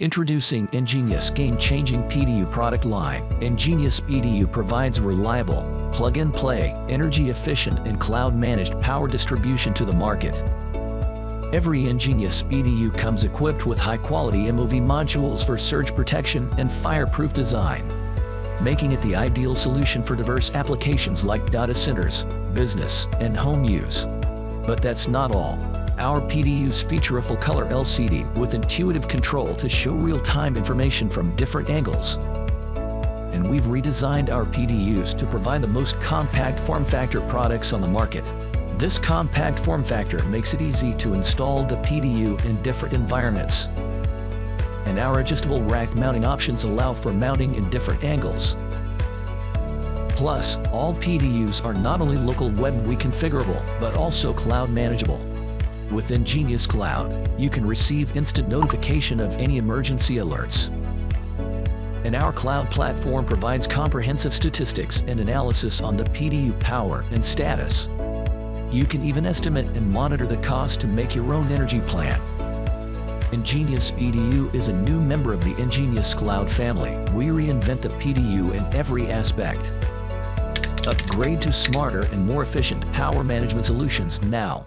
Introducing EnGenius game-changing PDU product line. EnGenius PDU provides reliable, plug-and-play, energy-efficient and cloud-managed power distribution to the market. Every EnGenius PDU comes equipped with high-quality MOV modules for surge protection and fireproof design, making it the ideal solution for diverse applications like data centers, business, and home use. But that's not all. Our PDUs feature a full-color LCD with intuitive control to show real-time information from different angles. And we've redesigned our PDUs to provide the most compact form factor products on the market. This compact form factor makes it easy to install the PDU in different environments. And our adjustable rack mounting options allow for mounting in different angles. Plus, all PDUs are not only local web reconfigurable, but also cloud manageable. With EnGenius Cloud, you can receive instant notification of any emergency alerts. And our cloud platform provides comprehensive statistics and analysis on the PDU power and status. You can even estimate and monitor the cost to make your own energy plan. EnGenius PDU is a new member of the EnGenius Cloud family. We reinvent the PDU in every aspect. Upgrade to smarter and more efficient power management solutions now.